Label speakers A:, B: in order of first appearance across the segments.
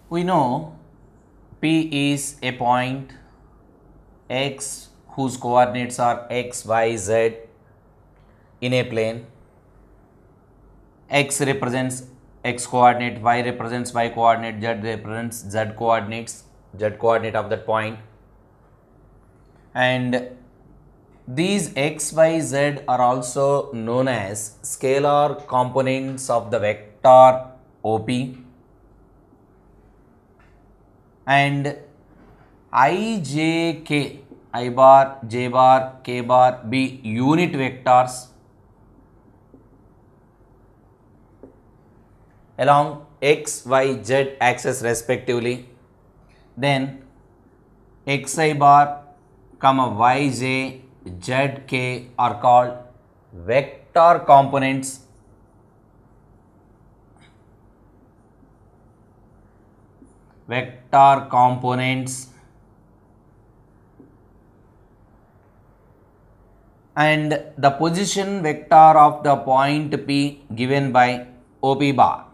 A: We know P is a point x whose coordinates are x, y, z in a plane. X represents x coordinate, y represents y coordinate, z represents z coordinates, z coordinate of that point. And these x, y, z are also known as scalar components of the vector OP. And I, j, k, I bar, j bar, k bar be unit vectors along x, y, z axis respectively. Then xi bar, yj, zk are called vector components. Vector components. And the position vector of the point P given by OP bar,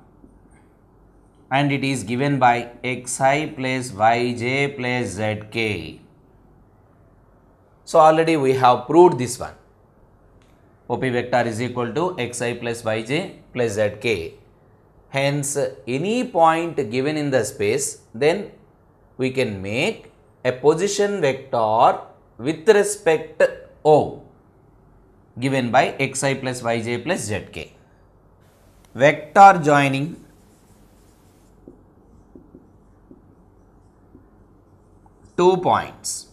A: and it is given by xi plus yj plus zk. So already we have proved this one. OP vector is equal to xi plus yj plus zk. Hence, any point given in the space, then we can make a position vector with respect O given by xi plus yj plus zk. Vector joining two points.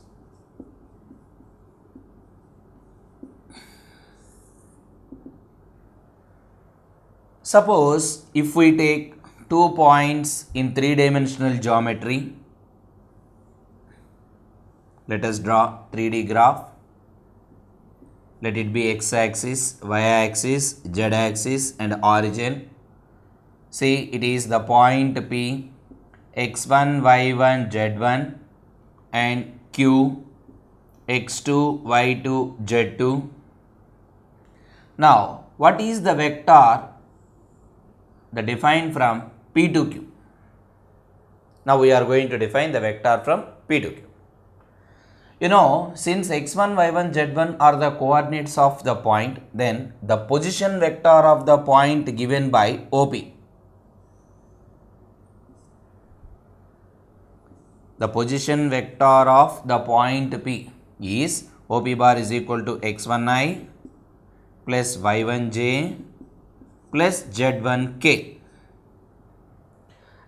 A: Suppose if we take 2 points in 3-dimensional geometry, let us draw 3D graph. Let it be x-axis, y-axis, z-axis and origin. See, it is the point P, x1, y1, z1 and Q, x2, y2, z2. Now, what is the vector that defined from P to Q? Now, we are going to define the vector from P to Q. You know, since x1, y1, z1 are the coordinates of the point, then the position vector of the point given by OP. The position vector of the point P is OP bar is equal to x1i plus y1j plus z1k.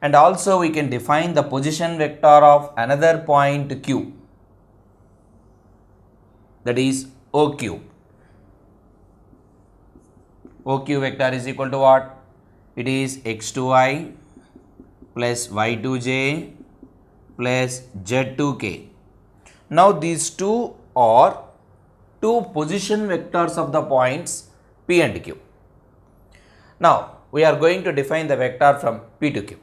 A: And also we can define the position vector of another point Q, that is OQ. OQ vector is equal to what? It is x2i plus y2j plus z2k. Now these two are two position vectors of the points P and Q. Now we are going to define the vector from P to Q.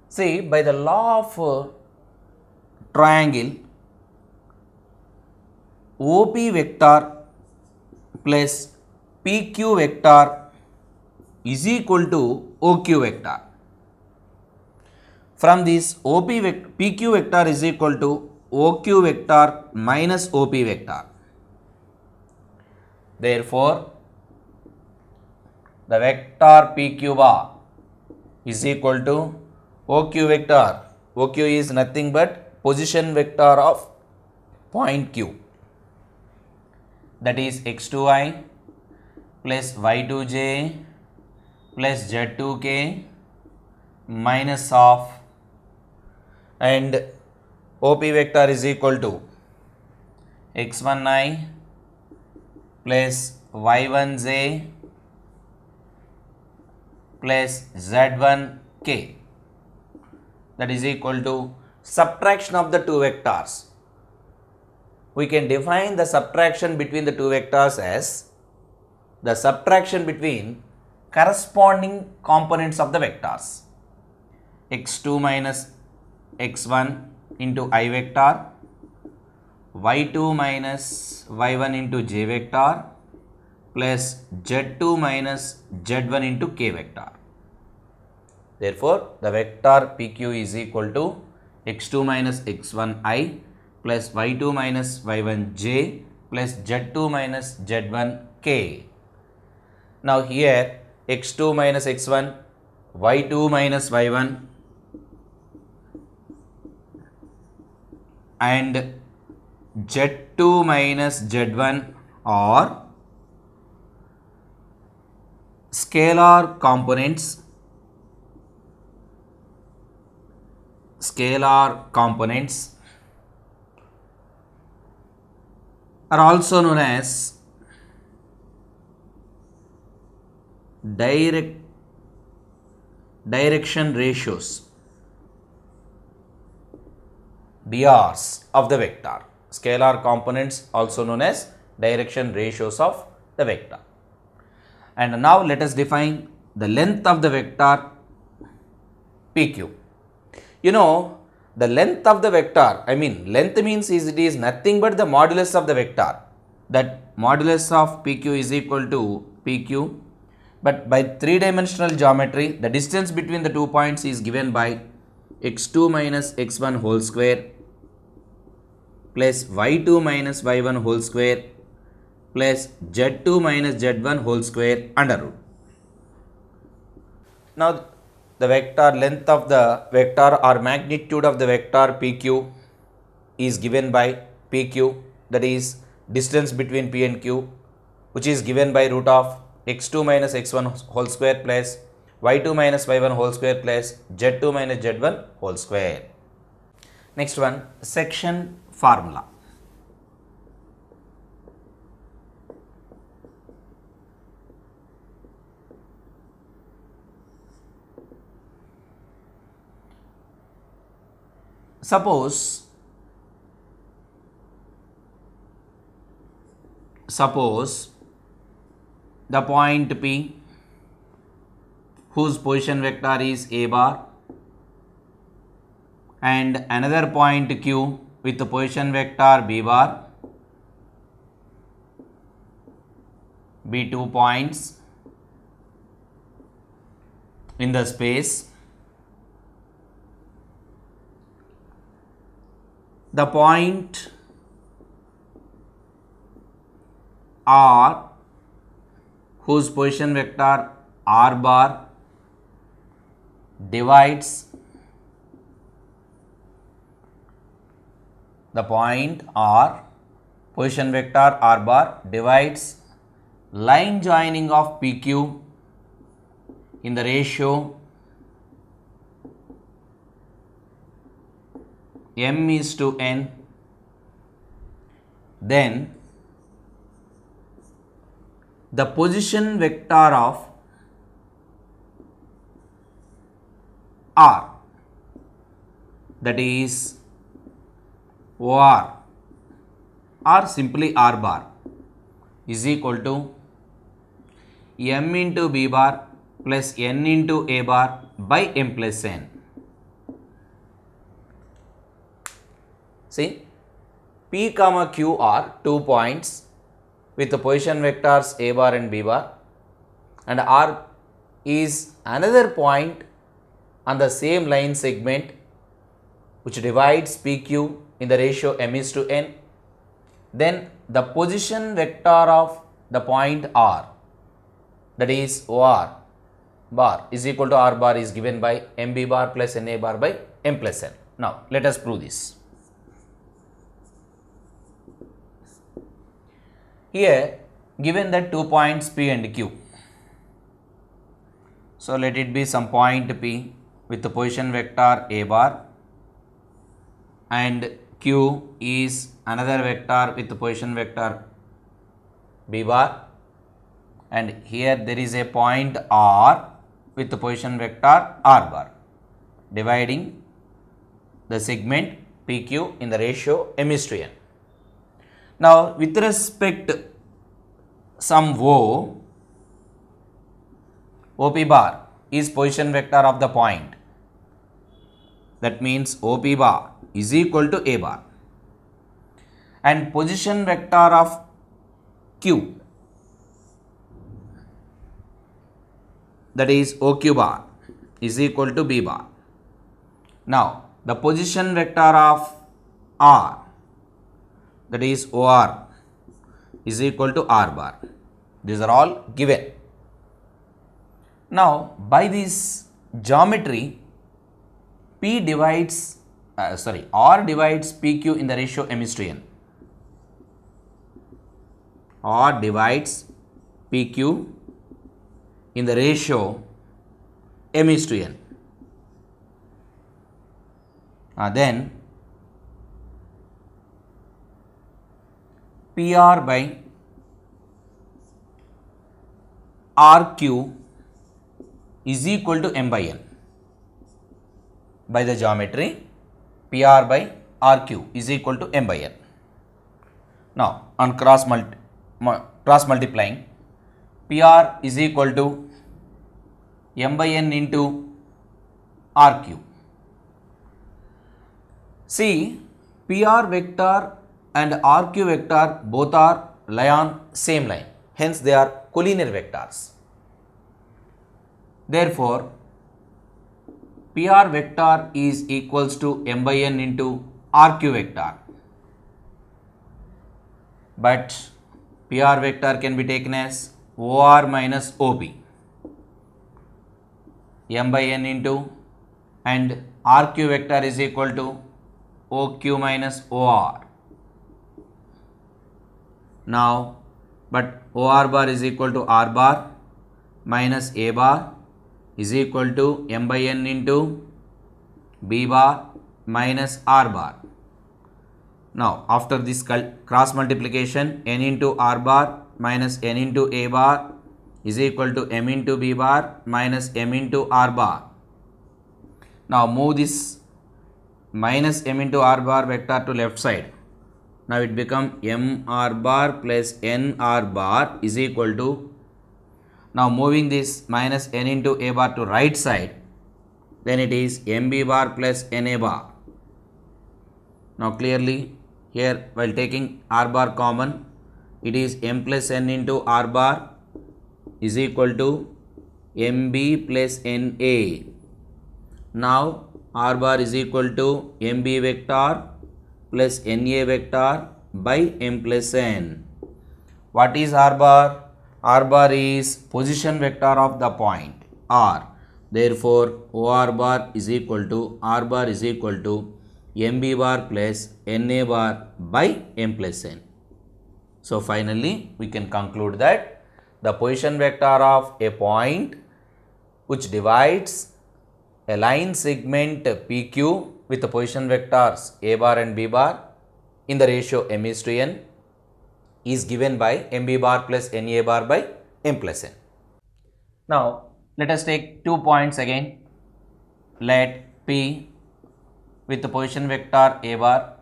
A: See, by the law of triangle, OP vector plus PQ vector is equal to OQ vector. From this, PQ vector is equal to OQ vector minus OP vector. Therefore, the vector PQ bar is equal to OQ vector. OQ is nothing but position vector of point Q, that is x2i plus y2j plus z2k minus of, and OP vector is equal to x1i plus y1j plus z1k, that is equal to subtraction of the two vectors. We can define the subtraction between the two vectors as the subtraction between corresponding components of the vectors. x2 minus x1 into I vector, y2 minus y1 into j vector plus z2 minus z1 into k vector. Therefore, the vector PQ is equal to x2 minus x1I plus y2 minus y1j plus z2 minus z1k. Now here x2 minus x1, y2 minus y1 and z2 minus z1 are scalar components. Scalar components are also known as direction ratios, DRs of the vector. Scalar components also known as direction ratios of the vector. And now let us define the length of the vector PQ. You know, the length of the vector, length means it is nothing but the modulus of the vector. That modulus of PQ is equal to PQ. But by three-dimensional geometry, the distance between the 2 points is given by x2 minus x1 whole square plus y2 minus y1 whole square plus z2 minus z1 whole square under root. Now, the vector length of the vector or magnitude of the vector PQ is given by PQ, that is distance between P and Q, which is given by root of x2 minus x1 whole square plus y2 minus y1 whole square plus z2 minus z1 whole square. Next one, section formula. Suppose the point P whose position vector is A bar and another point Q with the position vector B bar, be 2 points in the space. The point R whose position vector R bar divides the point R, position vector R bar divides line joining of PQ in the ratio m is to n, then the position vector of R, that is OR or simply R bar, is equal to m into B bar plus n into A bar by m plus n. See, P comma Q are 2 points with the position vectors A bar and B bar, and R is another point on the same line segment which divides PQ in the ratio m is to n. Then the position vector of the point R, that is OR bar, is equal to R bar is given by MB bar plus NA bar by m plus n. Now let us prove this. Here given that 2 points P and Q, so let it be some point P with the position vector A bar and Q is another vector with the position vector B bar, and here there is a point R with the position vector R bar dividing the segment PQ in the ratio m is to n. Now with respect some OP bar is position vector of the point, that means OP bar is equal to A bar, and position vector of Q, that is OQ bar, is equal to B bar. Now, the position vector of R, that is OR, is equal to R bar. These are all given. Now, by this geometry, R divides PQ in the ratio M is to N. R divides PQ in the ratio M is to N. Then PR by RQ is equal to M by N. By the geometry, PR by RQ is equal to M by N. Now, on cross multiplying, PR is equal to M by N into RQ. See, PR vector and RQ vector both lie on same line. Hence, they are collinear vectors. Therefore, PR vector is equals to M by N into RQ vector. But PR vector can be taken as OR minus OP. M by N into, and RQ vector is equal to OQ minus OR. Now, but OR bar is equal to R bar minus A bar is equal to M by N into B bar minus R bar. Now, after this cross multiplication, N into R bar minus N into A bar is equal to M into B bar minus M into R bar. Now, move this minus M into R bar vector to left side. Now, it becomes M R bar plus N R bar is equal to, now moving this minus N into A bar to right side, then it is MB bar plus NA bar. Now, clearly here while taking R bar common, it is M plus N into R bar is equal to MB plus NA. Now, R bar is equal to MB vector plus NA vector by M plus N. What is R bar? R bar is position vector of the point R. Therefore, OR bar is equal to R bar is equal to MB bar plus NA bar by M plus N. So, finally, we can conclude that the position vector of a point which divides a line segment PQ with the position vectors A bar and B bar in the ratio M is to N is given by MB bar plus NA bar by M plus N. Now, let us take 2 points again. Let P with the position vector A bar,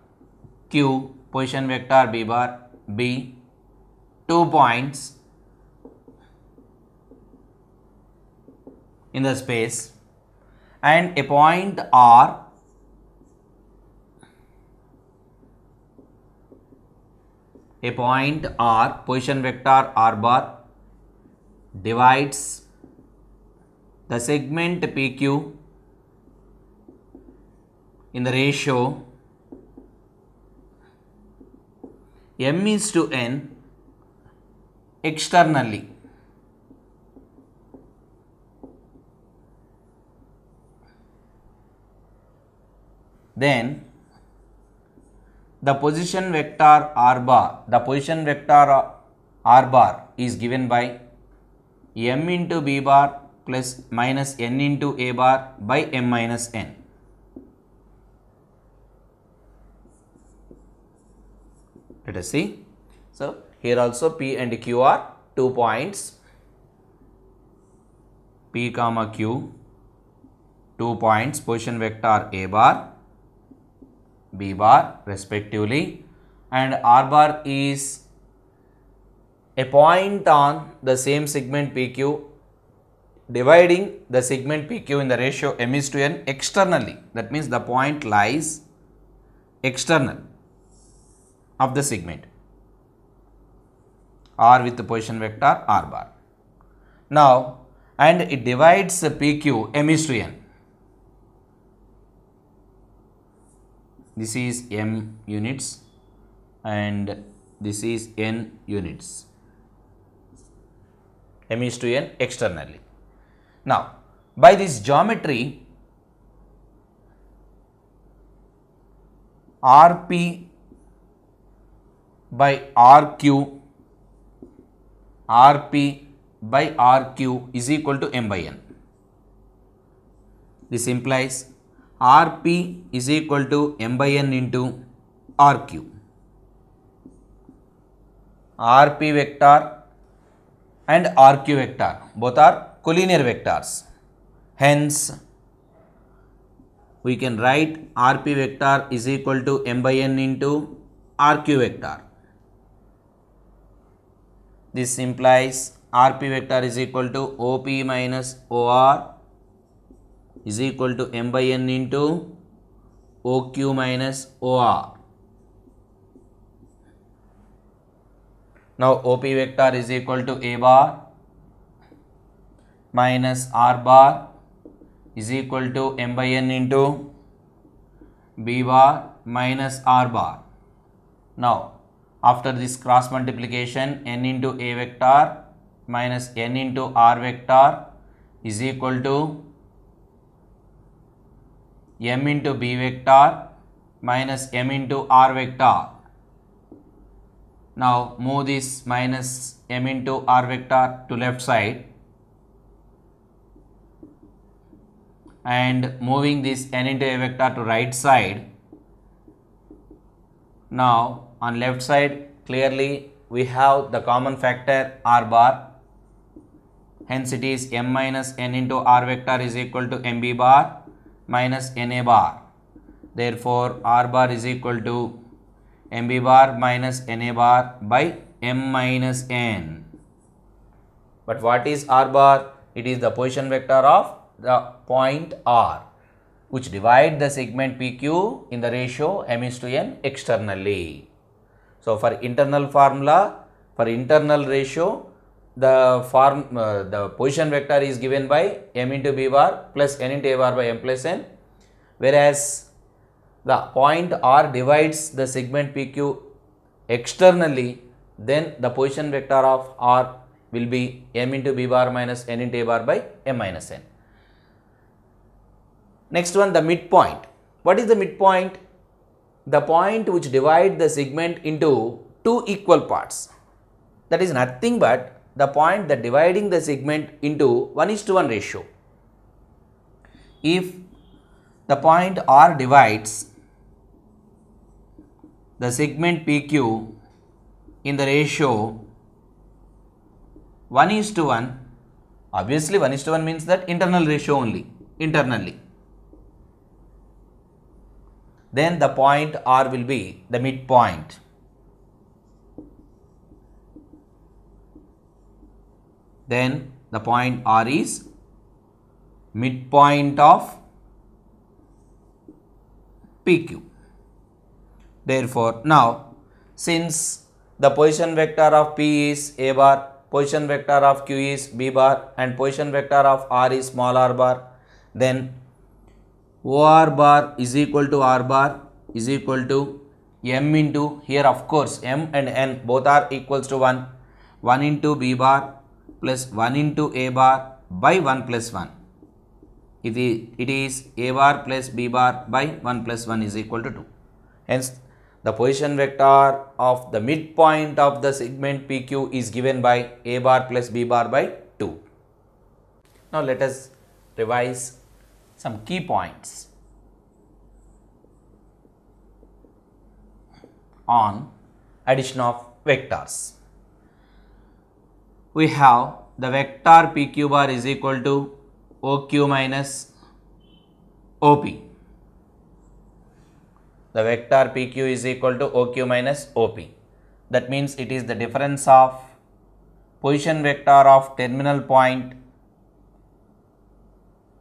A: Q position vector B bar, B, 2 points in the space, and a point R position vector R bar divides the segment PQ in the ratio M is to N externally. Then the position vector R bar, is given by M into B bar plus minus N into A bar by M minus N. Let us see. So, here also P and Q are 2 points. P comma Q, 2 points, position vector A bar, B bar respectively, and R bar is a point on the same segment PQ dividing the segment PQ in the ratio M is to N externally. That means the point lies external of the segment R with the position vector R bar. Now, and it divides PQ M is to N. This is M units and this is N units. M is to N externally. Now, by this geometry, Rp by RQ, Rp by RQ is equal to M by N. This implies Rp is equal to M by N into RQ. Rp vector and RQ vector both are collinear vectors. Hence, we can write Rp vector is equal to M by N into RQ vector. This implies Rp vector is equal to OP minus OR is equal to M by N into OQ minus OR. Now, OP vector is equal to A bar minus R bar is equal to M by N into B bar minus R bar. Now, after this cross multiplication, N into A vector minus N into R vector is equal to M into B vector minus M into R vector. Now, move this minus M into R vector to left side and moving this N into A vector to right side. Now, on left side clearly we have the common factor R bar, hence it is M minus N into R vector is equal to MB bar minus NA bar. Therefore, R bar is equal to MB bar minus NA bar by M minus N. But what is R bar? It is the position vector of the point R, which divide the segment PQ in the ratio M is to N externally. So, for internal formula, for internal ratio, the position vector is given by M into B bar plus N into A bar by M plus N, whereas the point R divides the segment PQ externally, then the position vector of R will be M into B bar minus N into A bar by M minus N. Next one, the midpoint. What is the midpoint? The point which divides the segment into two equal parts. That is nothing but the point that dividing the segment into 1:1 ratio. If the point R divides the segment PQ in the ratio 1:1, obviously 1:1 means that internal ratio only, internally. Then the point R will be the midpoint. Then the point R is midpoint of PQ. Therefore, now since the position vector of P is A bar, position vector of Q is B bar and position vector of R is small r bar, then OR bar is equal to R bar is equal to M into, here of course M and N both are equals to 1, 1 into B bar plus 1 into A bar by 1 plus 1. It is A bar plus B bar by 1 plus 1 is equal to 2. Hence, the position vector of the midpoint of the segment PQ is given by A bar plus B bar by 2. Now, let us revise some key points on addition of vectors. We have the vector PQ bar is equal to OQ minus OP. The vector PQ is equal to OQ minus OP. That means it is the difference of position vector of terminal point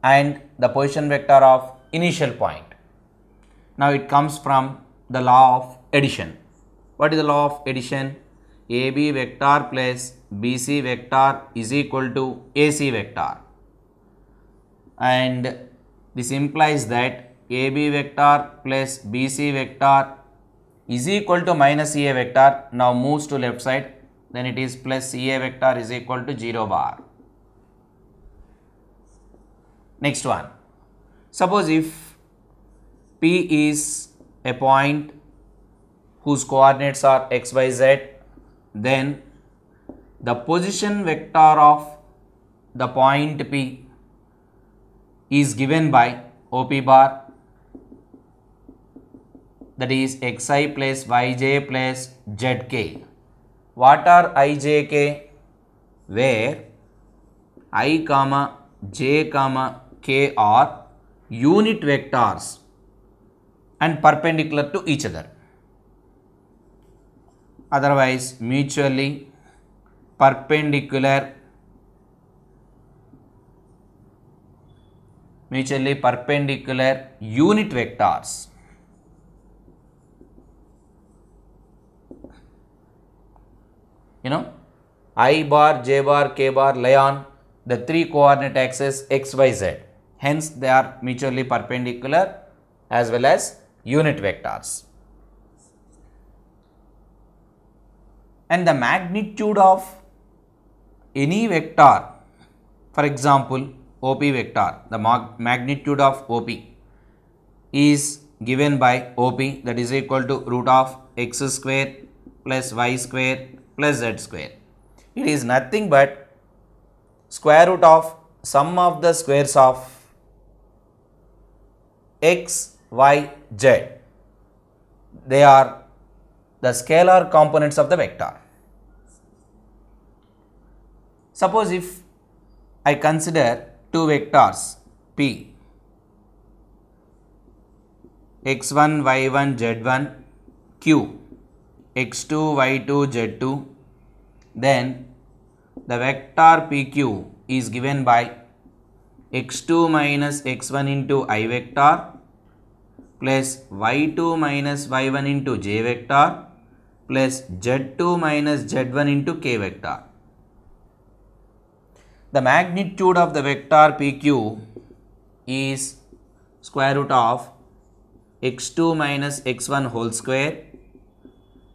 A: and the position vector of initial point. Now, it comes from the law of addition. What is the law of addition? AB vector plus BC vector is equal to AC vector. and this implies that AB vector plus BC vector is equal to minus CA vector. Now moves to left side, then it is plus CA vector is equal to 0 bar. Next one, suppose if P is a point whose coordinates are x, y, z, then the position vector of the point P is given by OP bar, that is xi plus yj plus zk. What are I, j, k? Where I, j, k are unit vectors and perpendicular to each other. Otherwise, mutually perpendicular unit vectors. I bar, j bar, k bar lie on the three coordinate axes x, y, z. Hence, they are mutually perpendicular as well as unit vectors. And the magnitude of any vector, for example, OP vector, the magnitude of OP is given by OP, that is equal to root of x square plus y square plus z square. It is nothing but square root of sum of the squares of x, y, z. They are the scalar components of the vector. Suppose if I consider two vectors P, x1, y1, z1, q, x2, y2, z2, then the vector PQ is given by x2 minus x1 into I vector plus y2 minus y1 into j vector plus z2 minus z1 into k vector. The magnitude of the vector PQ is square root of x2 minus x1 whole square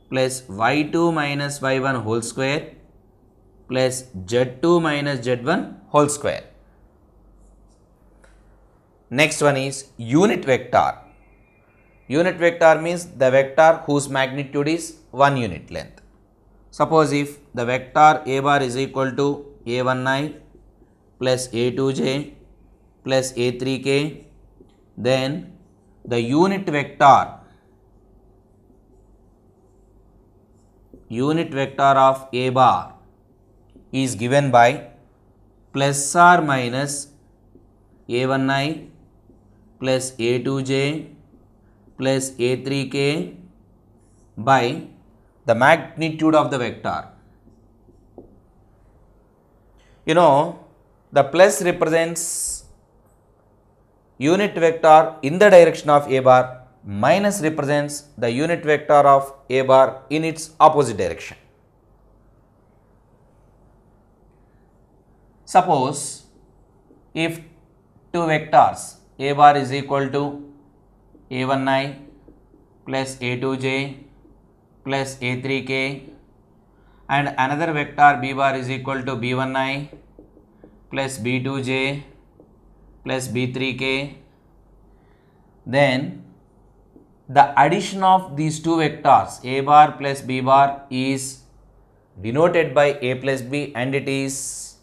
A: plus y2 minus y1 whole square plus z2 minus z1 whole square. Next one is unit vector. Unit vector means the vector whose magnitude is 1 unit length. Suppose if the vector a bar is equal to a1i plus a2j plus a3k, then the unit vector of a bar is given by plus or minus a1i plus a2j plus a3k by the magnitude of the vector. The plus represents unit vector in the direction of a bar, minus represents the unit vector of a bar in its opposite direction. Suppose if two vectors a bar is equal to a1i plus a2j plus a3k and another vector b bar is equal to b1i plus b2j plus b3k, then the addition of these two vectors a bar plus b bar is denoted by a plus b and it is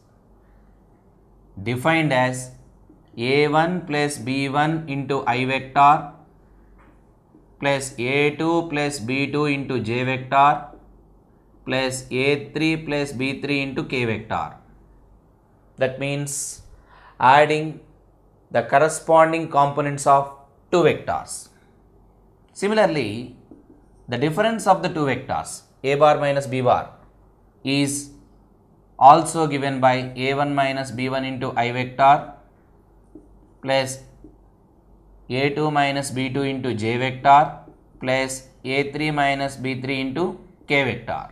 A: defined as a1 plus b1 into I vector plus a2 plus b2 into j vector plus a3 plus b3 into k vector. That means adding the corresponding components of two vectors. Similarly, the difference of the two vectors a bar minus b bar is also given by a1 minus b1 into I vector plus a2 minus b2 into j vector plus a3 minus b3 into k vector.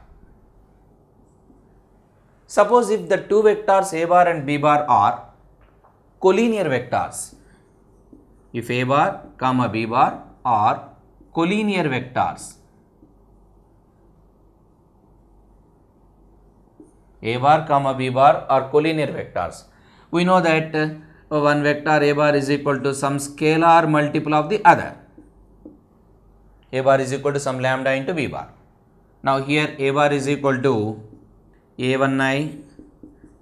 A: Suppose if the two vectors a bar and b bar are collinear vectors. If A bar comma B bar are collinear vectors, A bar comma B bar are collinear vectors. We know that one vector A bar is equal to some scalar multiple of the other. A bar is equal to some lambda into B bar. Now here A bar is equal to A1i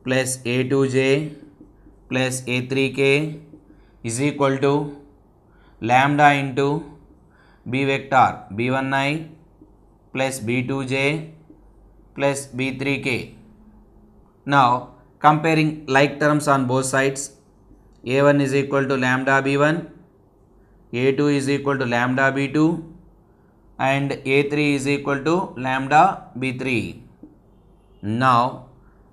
A: plus A2j plus A3k is equal to lambda into B vector B1i plus B2j plus B3k. Now comparing like terms on both sides, A1 is equal to lambda B1, A2 is equal to lambda B2 and A3 is equal to lambda B3. Now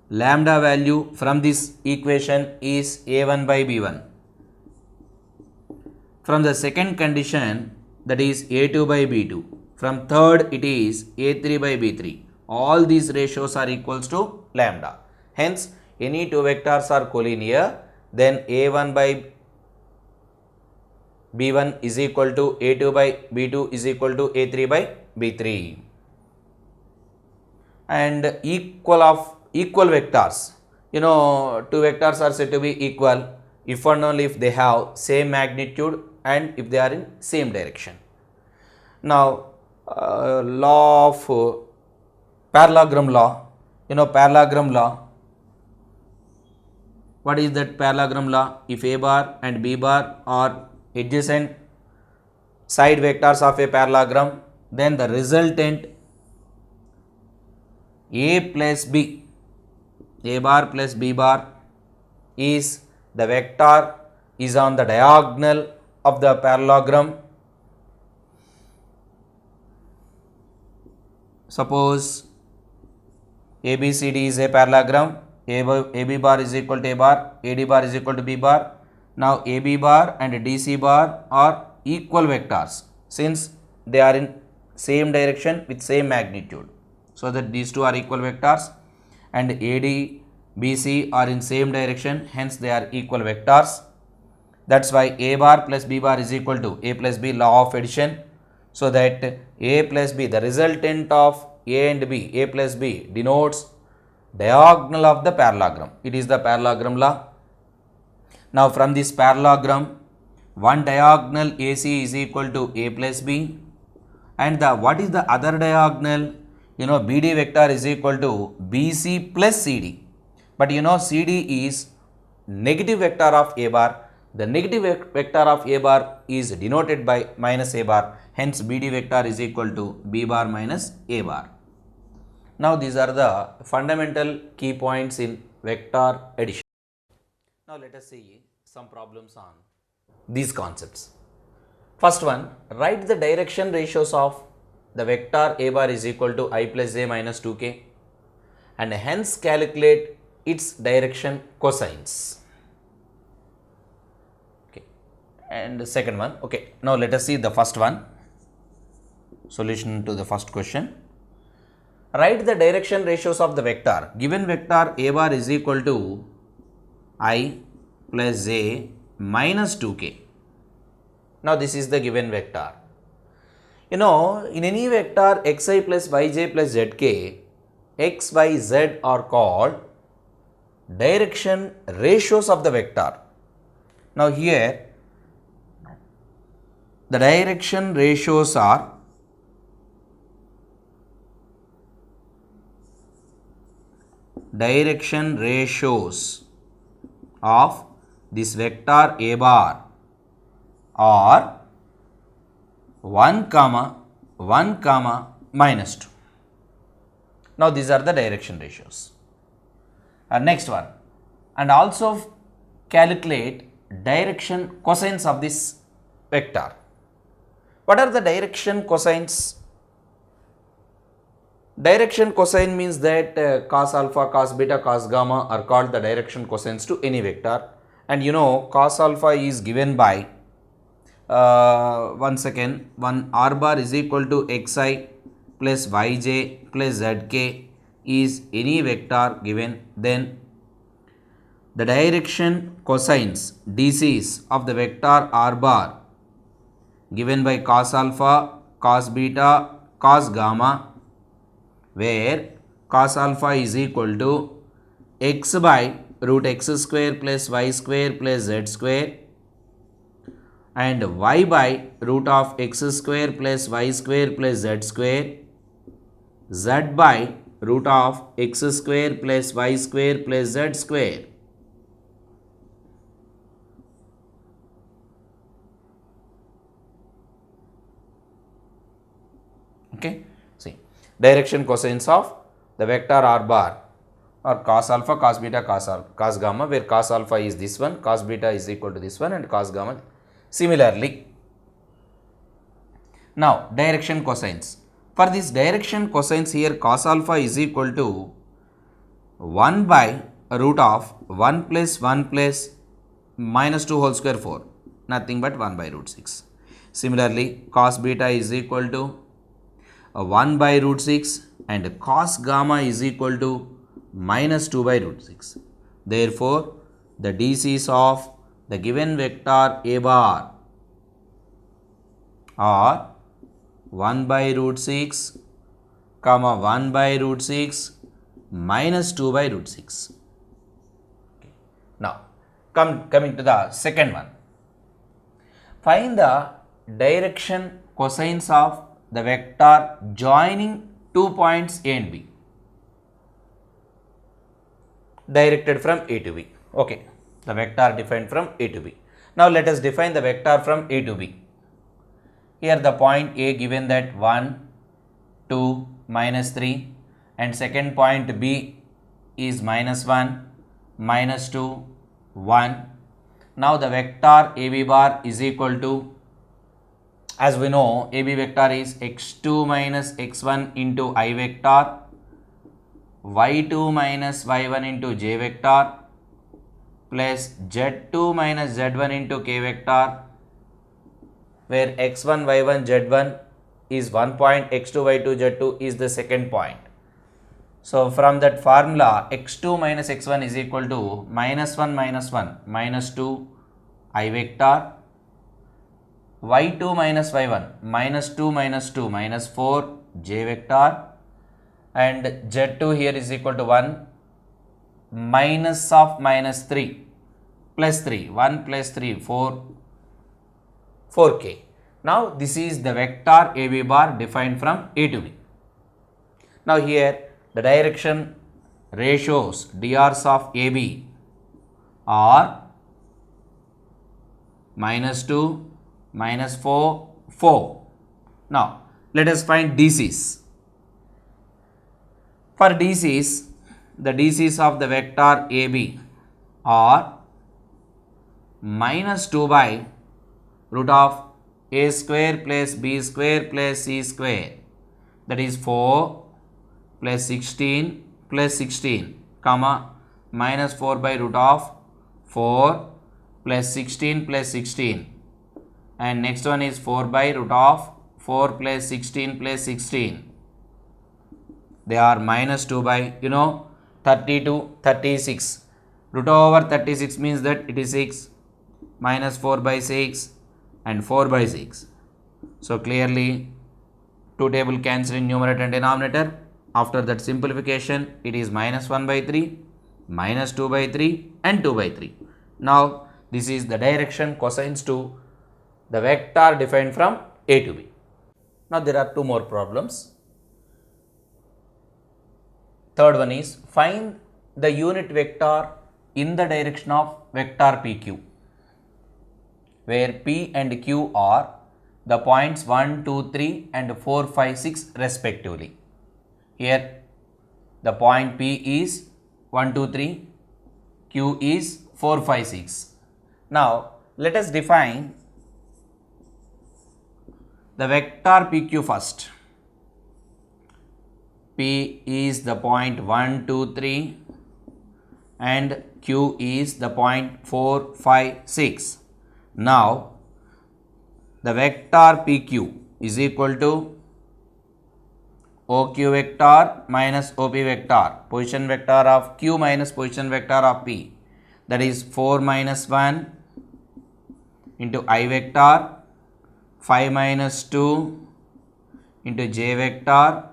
A: lambda value from this equation is A1 by B1. From the second condition, that is A2 by B2. From third it is A3 by B3. All these ratios are equals to lambda. Hence any two vectors are collinear, then A1 by B1 is equal to A2 by B2 is equal to A3 by B3. And equal vectors, you know, two vectors are said to be equal if and only if they have same magnitude and if they are in same direction. Now law of parallelogram law, you know, parallelogram law. What is that parallelogram law? If A bar and B bar are adjacent side vectors of a parallelogram, then the resultant A plus B, A bar plus B bar is the vector is on the diagonal of the parallelogram. Suppose ABCD is a parallelogram, AB bar is equal to A bar, AD bar is equal to B bar. Now AB bar and DC bar are equal vectors since they are in same direction with same magnitude. So that these two are equal vectors, and AD, BC are in same direction, hence they are equal vectors. That's why A bar plus B bar is equal to A plus B, law of addition. So that A plus B, the resultant of A and B, A plus B denotes diagonal of the parallelogram. It is the parallelogram law. Now from this parallelogram, one diagonal AC is equal to A plus B, and the what is the other diagonal? You know, BD vector is equal to BC plus CD. But you know, CD is negative vector of A bar. The negative vector of A bar is denoted by minus A bar. Hence BD vector is equal to B bar minus A bar. Now these are the fundamental key points in vector addition. Now let us see some problems on these concepts. First one, write the direction ratios of the vector A bar is equal to I plus j minus 2k, and hence calculate its direction cosines. Okay. And the second one, okay, now let us see the first one. Solution to the first question. Write the direction ratios of the vector. Given vector A bar is equal to I plus j minus 2k. Now this is the given vector. You know, in any vector xi plus yj plus zk, x, y, z are called direction ratios of the vector. Now here the direction ratios are direction ratios of this vector A bar are 1 comma minus 2. Now these are the direction ratios. Next one, and also calculate direction cosines of this vector. What are the direction cosines? Direction cosine means that cos alpha, cos beta, cos gamma are called the direction cosines to any vector. And you know, cos alpha is given by one r bar is equal to xi plus yj plus zk is any vector given, then the direction cosines DCs of the vector r bar given by cos alpha, cos beta, cos gamma, where cos alpha is equal to x by root x square plus y square plus z square and y by root of x square plus y square plus z square, z by root of x square plus y square plus z square. Okay, see, direction cosines of the vector r bar or cos alpha, cos beta, cos gamma, where cos alpha is this one, cos beta is equal to this one and cos gamma similarly. Now, direction cosines. For this direction cosines here, cos alpha is equal to 1 by root of 1 plus 1 plus minus 2 whole square 4, nothing but 1 by root 6. Similarly, cos beta is equal to 1 by root 6 and cos gamma is equal to minus 2 by root 6. Therefore, the DCs of the given vector a bar are 1 by root 6, comma 1 by root 6 minus 2 by root 6. Okay. Now, coming to the second one. Find the direction cosines of the vector joining 2 points A and B, directed from A to B. Okay, the vector defined from A to B. Now, let us define the vector from A to B. Here the point A given that 1, 2, minus 3 and second point B is minus 1, minus 2, 1. Now, the vector AB bar is equal to, as we know, AB vector is x2 minus x1 into I vector, y2 minus y1 into j vector plus z2 minus z1 into k vector, where x1, y1, z1 is one point, x2, y2, z2 is the second point. So, from that formula, x2 minus x1 is equal to minus 1 minus 2 I vector, y2 minus y1 minus 2 minus 4 j vector, and z2 here is equal to 1 minus of minus 3 plus 3, 1 plus 3, 4k. Now, this is the vector AB bar defined from A to B. Now, here the direction ratios drs of AB are minus 2, minus 4, 4. Now, let us find DCs. For DCs, the DCs of the vector AB are minus 2 by root of a square plus b square plus c square, that is 4 plus 16 comma minus 4 by root of 4 plus 16 and next one is 4 by root of 4 plus 16. They are minus 2 by 32, 36. Root over 36 means that it is 6, minus 4 by 6 and 4 by 6. So, clearly 2 table cancel in numerator and denominator. After that simplification, it is minus 1 by 3, minus 2 by 3 and 2 by 3. Now, this is the direction cosines to the vector defined from A to B. Now, there are two more problems. Third one is find the unit vector in the direction of vector PQ, where P and Q are the points 1, 2, 3 and 4, 5, 6 respectively. Here the point P is 1, 2, 3, Q is 4, 5, 6. Now, let us define the vector PQ first. P is the point 1, 2, 3 and Q is the point 4, 5, 6. Now, the vector PQ is equal to OQ vector minus OP vector, position vector of Q minus position vector of P. that is 4 minus 1 into I vector, 5 minus 2 into j vector,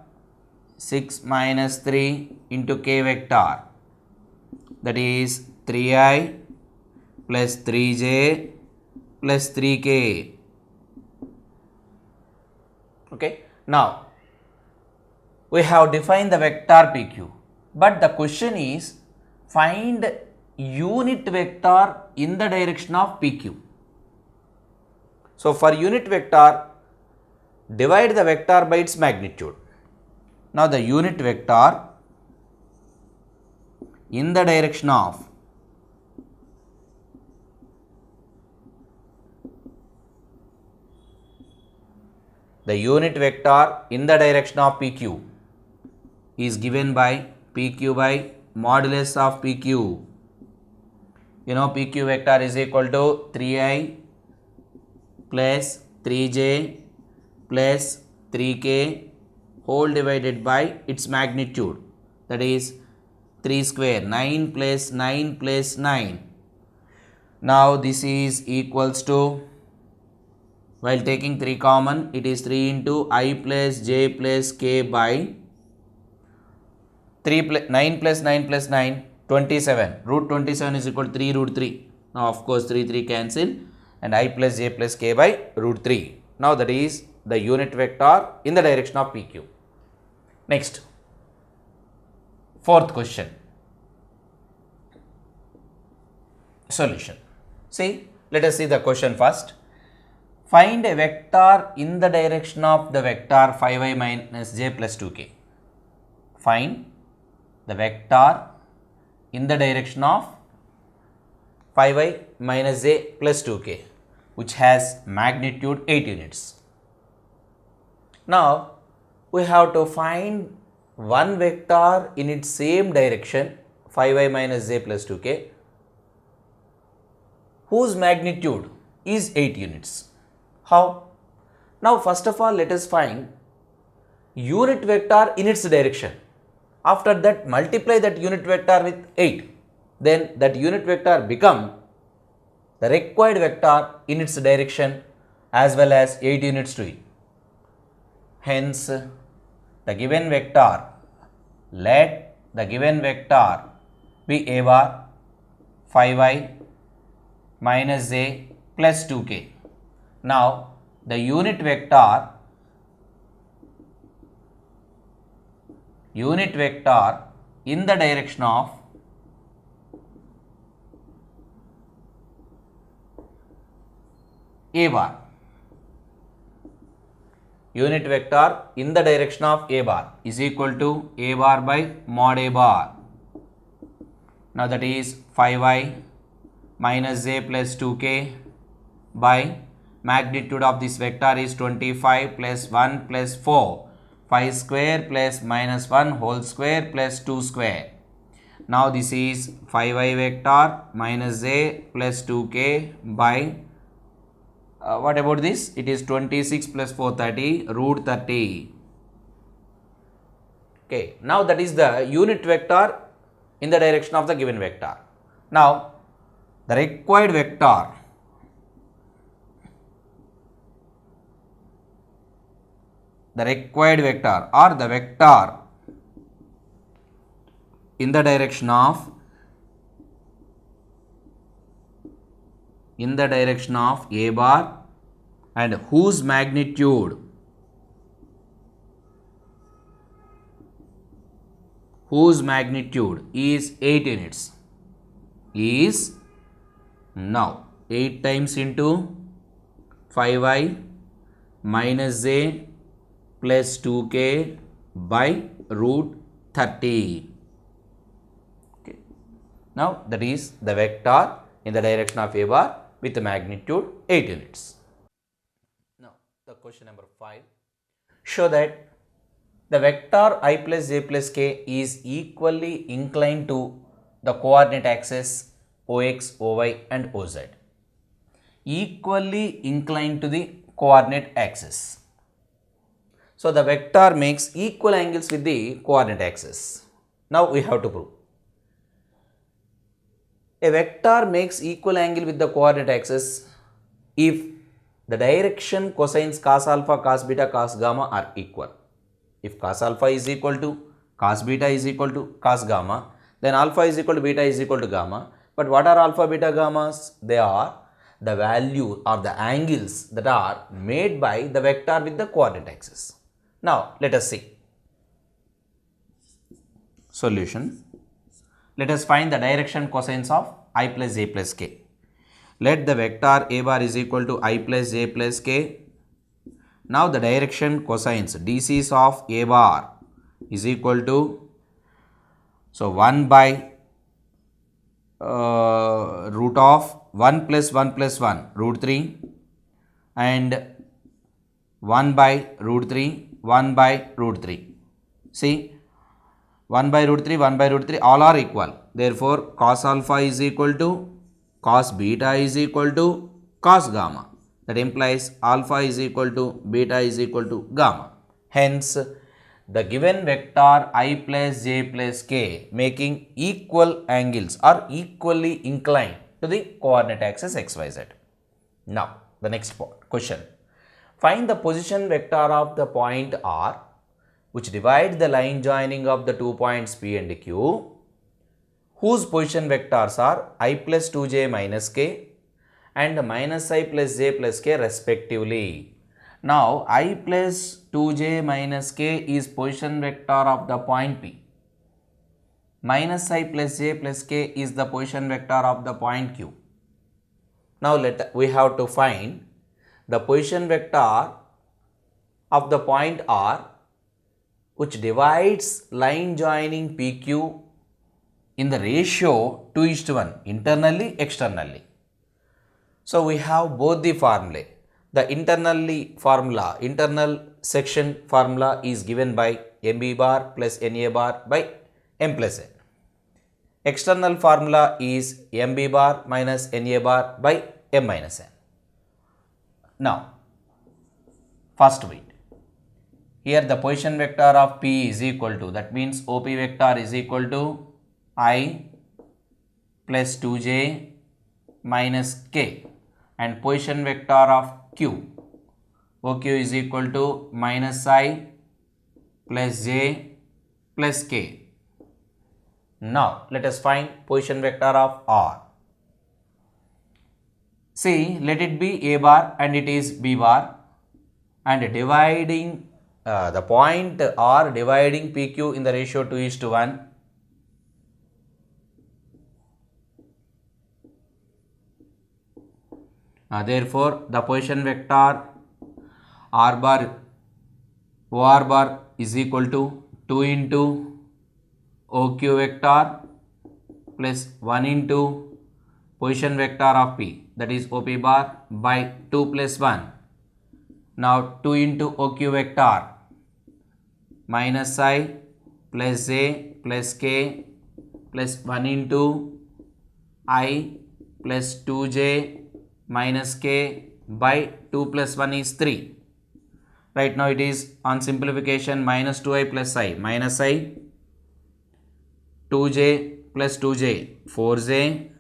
A: 6 minus 3 into k vector, that is 3i plus 3j plus 3k. Okay. Now, we have defined the vector PQ, but the question is find unit vector in the direction of PQ. So, for unit vector, divide the vector by its magnitude. Now, the unit vector in the direction of PQ is given by PQ by modulus of PQ. You know, PQ vector is equal to 3i plus 3j plus 3k whole divided by its magnitude, that is 3 square, 9 plus 9 plus 9. Now, this is equals to, while taking 3 common, it is 3 into I plus j plus k by 9 plus 9 plus 9, 27. Root 27 is equal to 3 root 3. Now, of course, 3 cancel and I plus j plus k by root 3. Now, that is the unit vector in the direction of PQ. Next, fourth question. Solution. See, let us see the question first. Find a vector in the direction of the vector 5i minus j plus 2k. Find the vector in the direction of 5i minus j plus 2k, which has magnitude 8 units. Now, we have to find one vector in its same direction 5i minus j plus 2k, whose magnitude is 8 units. How? Now, first of all, let us find unit vector in its direction. After that, multiply that unit vector with 8. Then that unit vector become the required vector in its direction as well as 8 units to it. Hence, the given vector, let the given vector be a bar 5i minus j plus 2k. Now, the unit vector in the direction of a bar. Unit vector in the direction of a bar is equal to a bar by mod a bar. Now, that is 5i minus j plus 2k by magnitude of this vector is 25 plus 1 plus 4, 5 square plus minus 1 whole square plus 2 square. Now, this is 5i vector minus j plus 2k by what about this? It is 26 plus 430 root 30. Okay. Now, that is the unit vector in the direction of the given vector. Now, the required vector or the vector in the direction of a bar and whose magnitude is 8 units is now 8 times into 5i minus j plus 2k by root 30. Okay. Now, that is the vector in the direction of a bar with the magnitude 8 units. Now, the question number 5. Show that the vector I plus j plus k is equally inclined to the coordinate axis OX, OY and OZ. Equally inclined to the coordinate axis. So, the vector makes equal angles with the coordinate axis. Now, we have to prove. A vector makes equal angle with the coordinate axis if the direction cosines cos alpha, cos beta, cos gamma are equal. If cos alpha is equal to cos beta is equal to cos gamma, then alpha is equal to beta is equal to gamma. But what are alpha, beta, gammas? They are the value or the angles that are made by the vector with the coordinate axis. Now let us see. Solution. Let us find the direction cosines of I plus j plus k. Let the vector a bar is equal to I plus j plus k. Now the direction cosines dc's of a bar is equal to, so 1 by root of 1 plus 1 plus 1 root 3 and 1 by root 3 1 by root 3. See, 1 by root 3 1 by root 3 all are equal. Therefore cos alpha is equal to cos beta is equal to cos gamma. That implies alpha is equal to beta is equal to gamma. Hence, the given vector I plus j plus k making equal angles are equally inclined to the coordinate axis xyz. Now, the next question. Find the position vector of the point R which divides the line joining of the 2 points P and Q, whose position vectors are I plus 2j minus k and minus I plus j plus k respectively. Now, I plus 2j minus k is position vector of the point P. Minus I plus j plus k is the position vector of the point Q. Now, we have to find the position vector of the point R which divides line joining PQ in the ratio 2:1 internally, externally. So, we have both the formulae. The internal section formula is given by MB bar plus NA bar by M plus N. External formula is MB bar minus NA bar by M minus N. Now, first bit. Here the position vector of P is equal to, that means OP vector is equal to I plus 2j minus k, and position vector of Q, OQ is equal to minus I plus j plus k. Now, let us find position vector of R. See, let it be A bar and it is B bar, and dividing the point R dividing PQ in the ratio 2:1. Therefore, the position vector R bar OR bar is equal to 2 into OQ vector plus 1 into position vector of P, that is OP bar, by 2 plus 1. Now, 2 into OQ vector minus I plus j plus k plus 1 into I plus 2j minus k by 2 plus 1 is 3. Right now, it is on simplification minus 2i plus I minus I, 2j plus 2j 4j,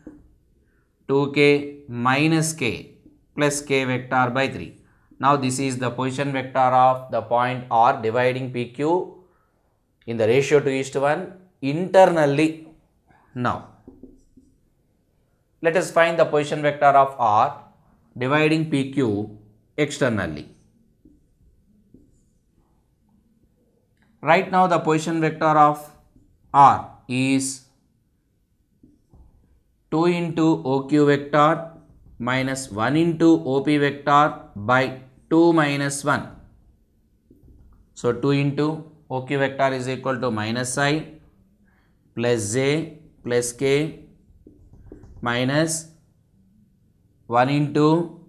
A: 2k minus k plus k vector by 3. Now, this is the position vector of the point R dividing PQ in the ratio 2:1 internally. Now, let us find the position vector of R dividing PQ externally. Right now, the position vector of R is 2 into OQ vector minus 1 into OP vector by 2 minus 1. So, 2 into OQ vector is equal to minus I plus j plus k minus 1 into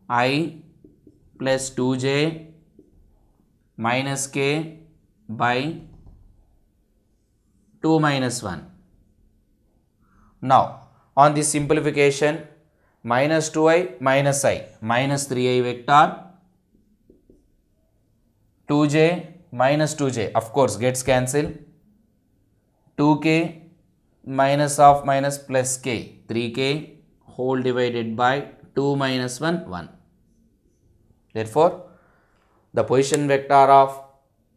A: I plus 2j minus k by 2 minus 1. Now, on this simplification, minus 2i minus I minus 3i vector, 2j minus 2j of course gets cancelled, 2k minus of minus plus k, 3k whole divided by 2 minus 1, 1. Therefore, the position vector of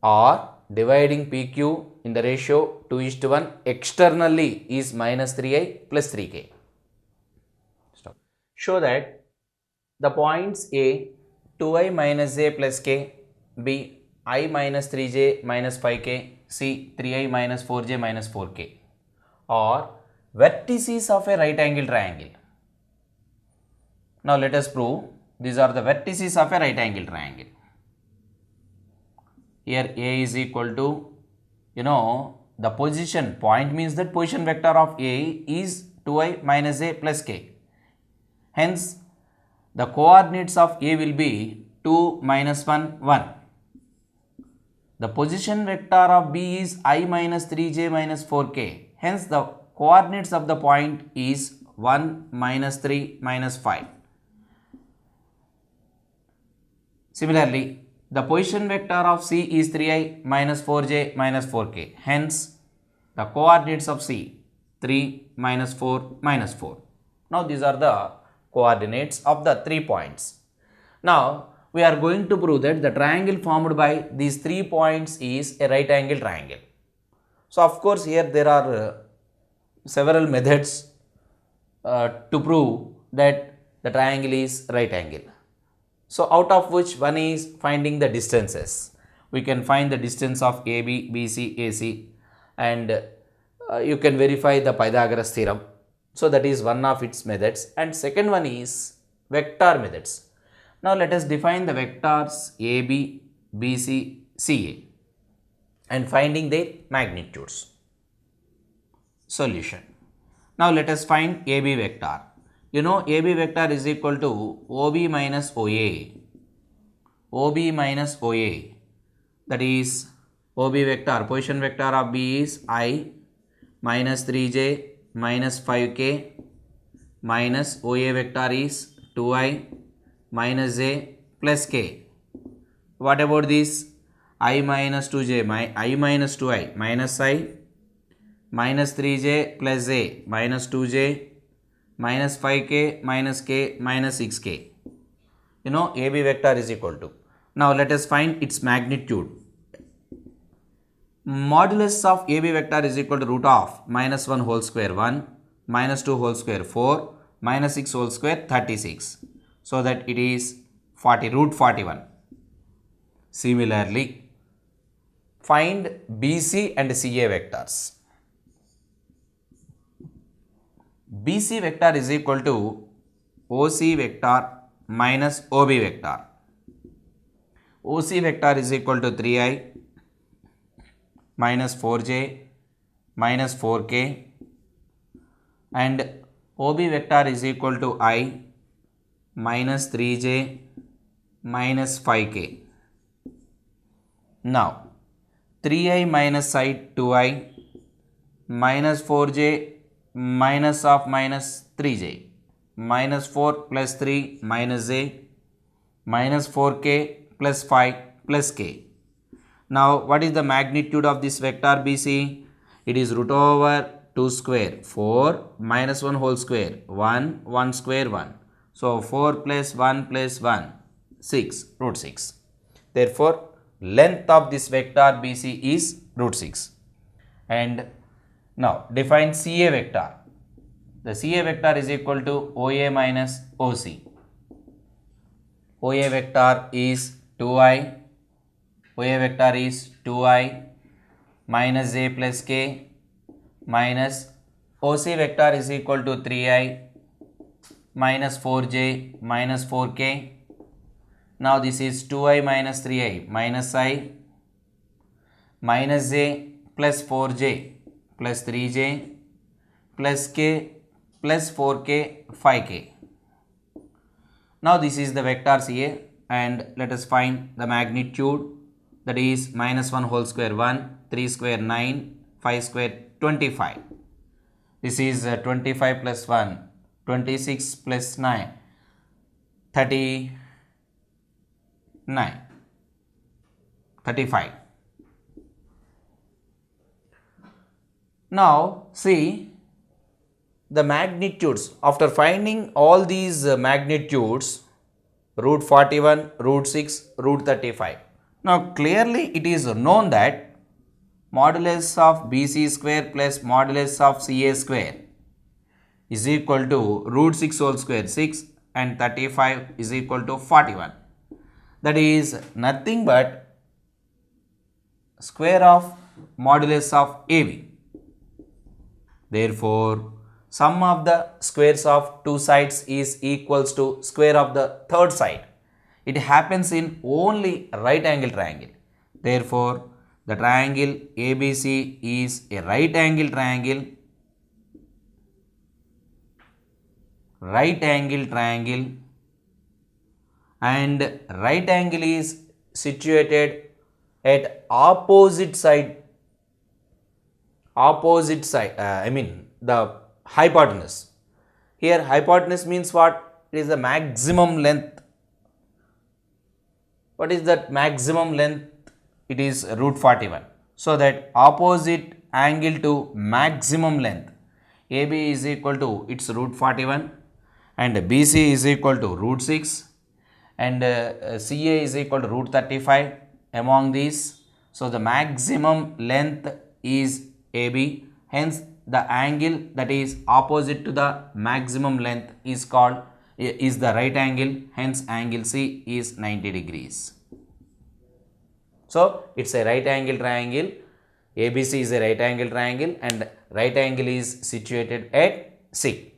A: R dividing PQ in the ratio 2:1 externally is minus 3i plus 3k. Stop. Show that the points A 2i minus j plus k, B I minus 3j minus 5k, C 3i minus 4j minus 4k are vertices of a right angle triangle. Now let us prove these are the vertices of a right angle triangle. Here A is equal to, the position, point means that position vector of A is 2i minus j plus k. Hence, the coordinates of A will be 2 minus 1, 1. The position vector of B is I minus 3j minus 4k. Hence, the coordinates of the point is 1 minus 3 minus 5. Similarly, the position vector of C is 3i minus 4j minus 4k. Hence, the coordinates of C 3 minus 4 minus 4. Now, these are the coordinates of the 3 points. Now, we are going to prove that the triangle formed by these 3 points is a right angle triangle. So, of course, here there are several methods to prove that the triangle is right angle. So, out of which one is finding the distances. We can find the distance of AB, BC, AC, and you can verify the Pythagoras theorem. So, that is one of its methods, and second one is vector methods. Now, let us define the vectors AB, BC, CA and finding their magnitudes. Solution. Now, let us find AB vector. AB vector is equal to OB minus OA. OB minus OA, that is OB vector, position vector of B is I minus 3j minus 5k minus OA vector is 2i minus j plus k. What about this? I minus 2j, I minus 2i minus I minus 3j plus j minus 2j minus 5k minus k minus 6k. AB vector is equal to. Now let us find its magnitude. Modulus of AB vector is equal to root of minus 1 whole square 1, minus 2 whole square 4, minus 6 whole square 36. So that it is root 41. Similarly, find BC and CA vectors. BC vector is equal to OC vector minus OB vector. OC vector is equal to 3i minus 4j minus 4k and OB vector is equal to I minus 3j minus 5k. Now, 3i minus I 2i minus 4j minus of minus 3j minus 4 plus 3 minus j minus 4k plus 5 plus k. Now, what is the magnitude of this vector BC? It is root over 2 square 4 minus 1 whole square 1 1 square 1. So, 4 plus 1 plus 1 6 root 6. Therefore, length of this vector BC is root 6. And now define CA vector. The CA vector is equal to OA minus OC. OA vector is 2i. OA vector is 2i minus j plus k minus OC vector is equal to 3i minus 4j minus 4k. Now this is 2i minus 3i minus I minus j plus 4j plus 3j plus k plus 4k 5k. Now this is the vector CA and let us find the magnitude, that is minus 1 whole square 1, 3 square 9, 5 square 25. This is 25 plus 1, 26 plus 9, 35. Now see, the magnitudes, after finding all these magnitudes, root 41, root 6, root 35. Now clearly it is known that modulus of BC square plus modulus of CA square is equal to root 6 whole square 6 and 35 is equal to 41. That is nothing but square of modulus of AB. Therefore, sum of the squares of two sides is equals to square of the third side. It happens in only right angle triangle. Therefore, the triangle ABC is a right angle triangle. Right angle triangle, and right angle is situated at opposite side, the hypotenuse. Here hypotenuse means what? It is the maximum length. What is that maximum length? It is root 41. So that opposite angle to maximum length, AB is equal to its root 41 and BC is equal to root 6 and CA is equal to root 35 among these. So the maximum length is AB, hence the angle that is opposite to the maximum length is the right angle, hence angle C is 90 degrees. So it's a right angle triangle. ABC is a right angle triangle and right angle is situated at C.